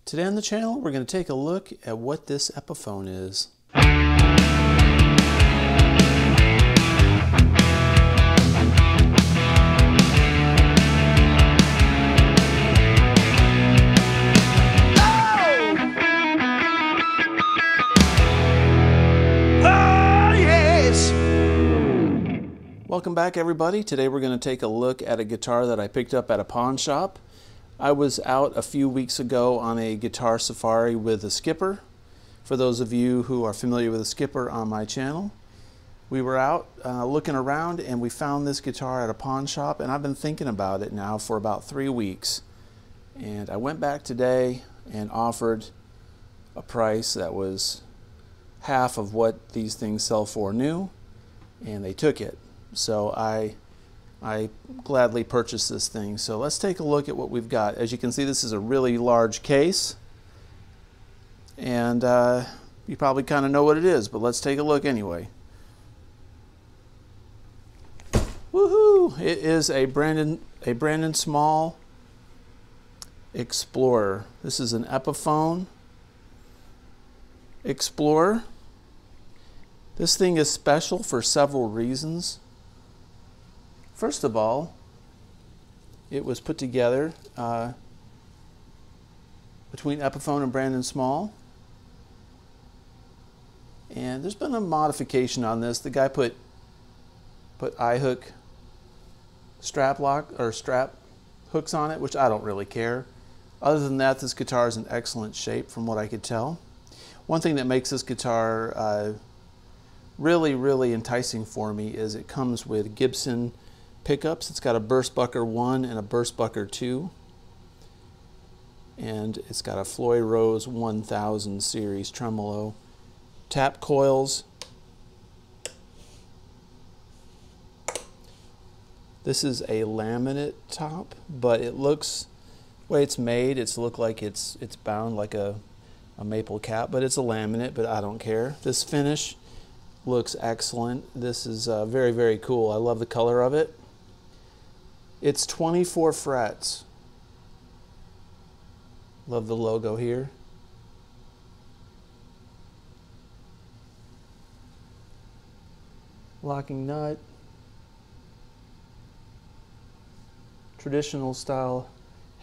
Today on the channel, we're going to take a look at what this Epiphone is. Welcome back, everybody. Today we're going to take a look at a guitar that I picked up at a pawn shop. I was out a few weeks ago on a guitar safari with a skipper. For those of you who are familiar with a skipper on my channel, we were out looking around and we found this guitar at a pawn shop, and I've been thinking about it now for about 3 weeks. And I went back today and offered a price that was half of what these things sell for new, and they took it. So I gladly purchased this thing. So let's take a look at what we've got. As you can see, this is a really large case, and you probably kind of know what it is, but let's take a look anyway. Woohoo! It is a Brendon Small Explorer. This is an Epiphone Explorer. This thing is special for several reasons. First of all, it was put together between Epiphone and Brendon Small, and there's been a modification on this. The guy put eye-hook strap hooks on it, which I don't really care. Other than that, this guitar is in excellent shape from what I could tell. One thing that makes this guitar really enticing for me is it comes with Gibson pickups. It's got a Burstbucker 1 and a Burstbucker 2, and it's got a Floyd Rose 1000 series tremolo, tap coils. This is a laminate top, but it looks, the way it's made, it's look like it's bound like a maple cap, but it's a laminate, but I don't care. This finish looks excellent. This is very cool. I love the color of it. It's 24 frets. Love the logo here. Locking nut. Traditional style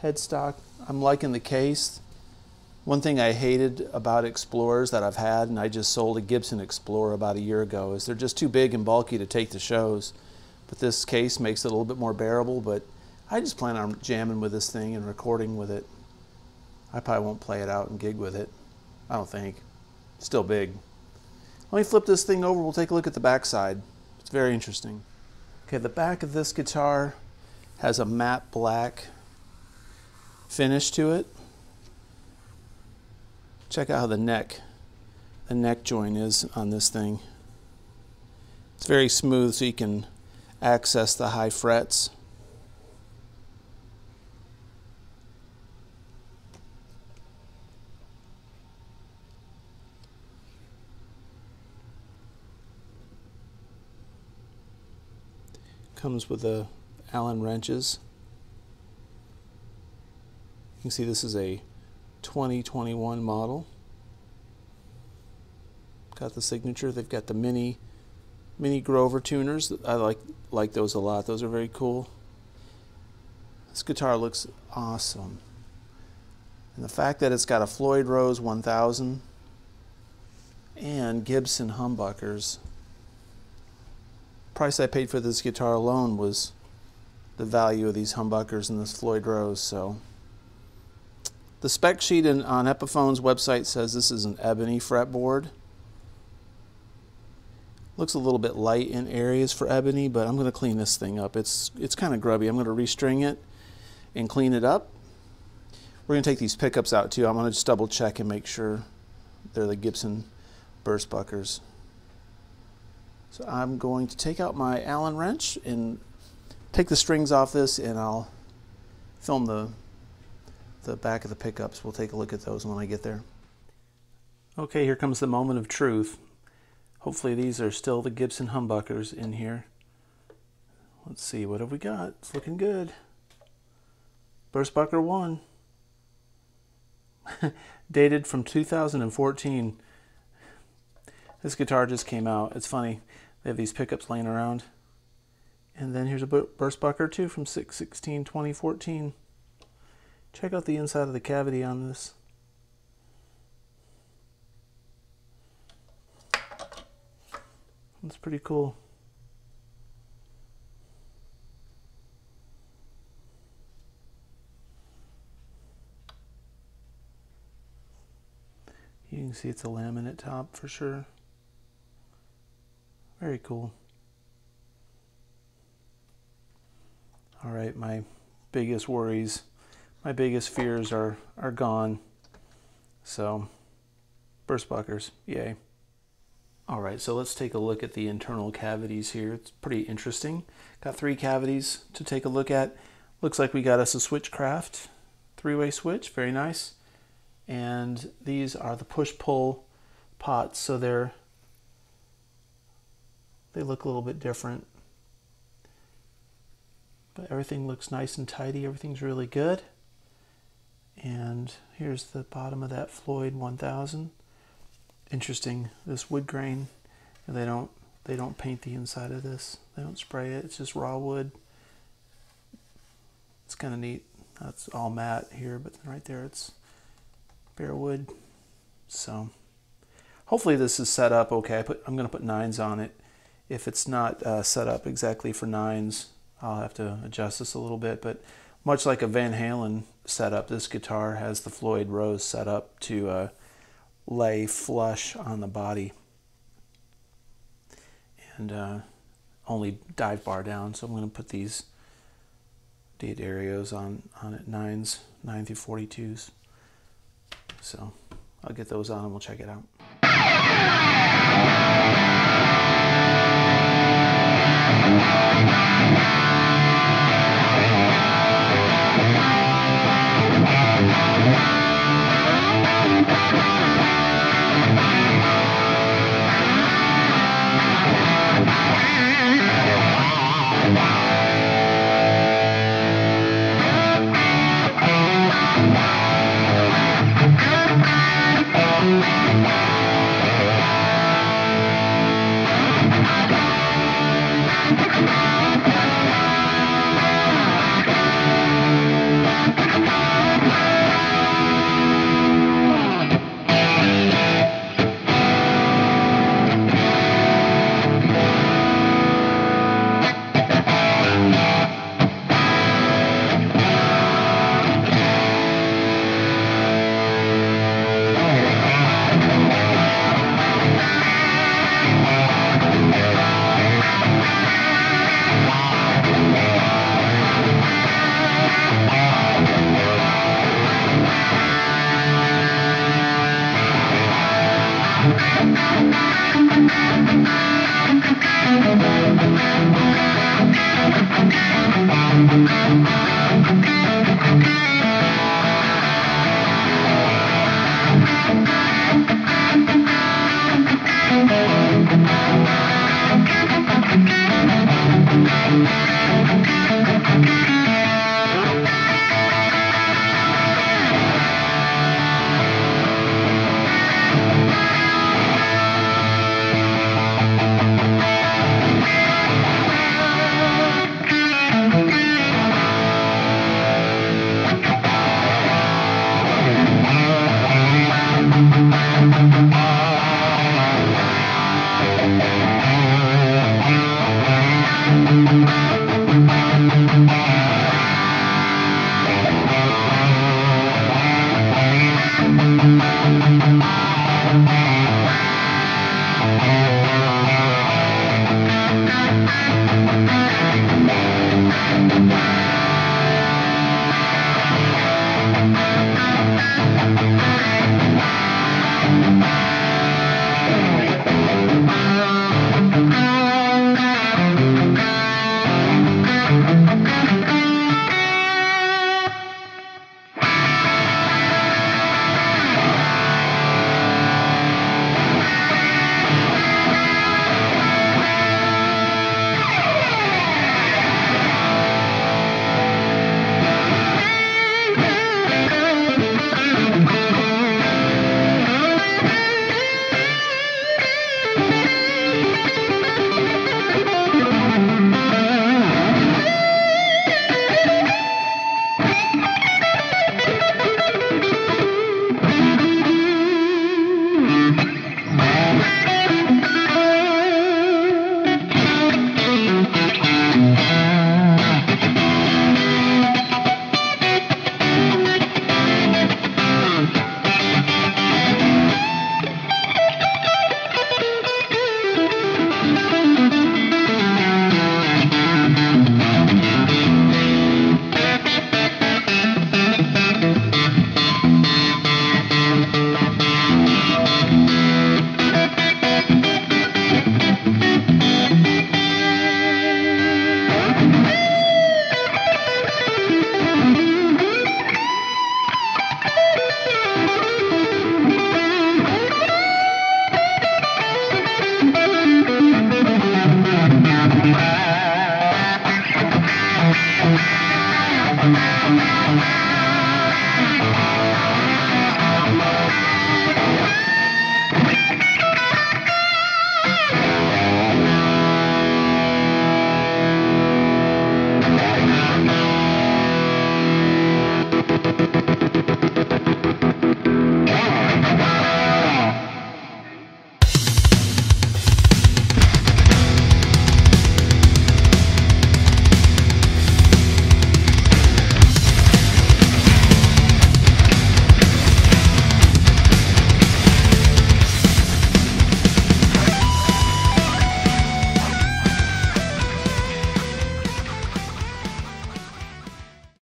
headstock. I'm liking the case. One thing I hated about Explorers that I've had, and I just sold a Gibson Explorer about a year ago, is they're just too big and bulky to take to shows. But this case makes it a little bit more bearable, but I just plan on jamming with this thing and recording with it. I probably won't play it out and gig with it. I don't think. It's still big. Let me flip this thing over. We'll take a look at the back side. It's very interesting. Okay, the back of this guitar has a matte black finish to it. Check out how the neck joint is on this thing. It's very smooth, so you can access the high frets. Comes with the Allen wrenches. You can see this is a 2021 model. Got the signature. They've got the mini Grover tuners. I like those a lot. Those are very cool. This guitar looks awesome. And the fact that it's got a Floyd Rose 1000 and Gibson humbuckers. The price I paid for this guitar alone was the value of these humbuckers and this Floyd Rose. So the spec sheet on Epiphone's website says this is an ebony fretboard. Looks a little bit light in areas for ebony, but I'm going to clean this thing up. It's kind of grubby. I'm going to restring it and clean it up. We're going to take these pickups out too. I'm going to just double check and make sure they're the Gibson Burstbuckers. So I'm going to take out my Allen wrench and take the strings off this, and I'll film the back of the pickups. We'll take a look at those when I get there. Okay, here comes the moment of truth. Hopefully these are still the Gibson humbuckers in here. Let's see, what have we got? It's looking good. Burstbucker 1. dated from 2014. This guitar just came out. It's funny. They have these pickups laying around. And then here's a burst bucker too from 6/16/2014. Check out the inside of the cavity on this. That's pretty cool. You can see it's a laminate top for sure. Very cool. All right, my biggest worries, my biggest fears are gone. So, burst buckers, yay. All right, so let's take a look at the internal cavities here. It's pretty interesting. Got 3 cavities to take a look at. Looks like we got us a Switchcraft 3-way switch, very nice. And these are the push-pull pots, so they look a little bit different. But everything looks nice and tidy. Everything's really good. And here's the bottom of that Floyd 1000. Interesting, this wood grain. They don't paint the inside of this. They don't spray it. It's just raw wood. It's kind of neat. That's all matte here, but right there it's bare wood. So hopefully this is set up okay. I'm going to put 9s on it. If it's not set up exactly for 9s, I'll have to adjust this a little bit. But much like a Van Halen setup, this guitar has the Floyd Rose set up to lay flush on the body and only dive bar down. So I'm going to put these D'Addarios on it, 9s, 9 through 42s. So I'll get those on and we'll check it out.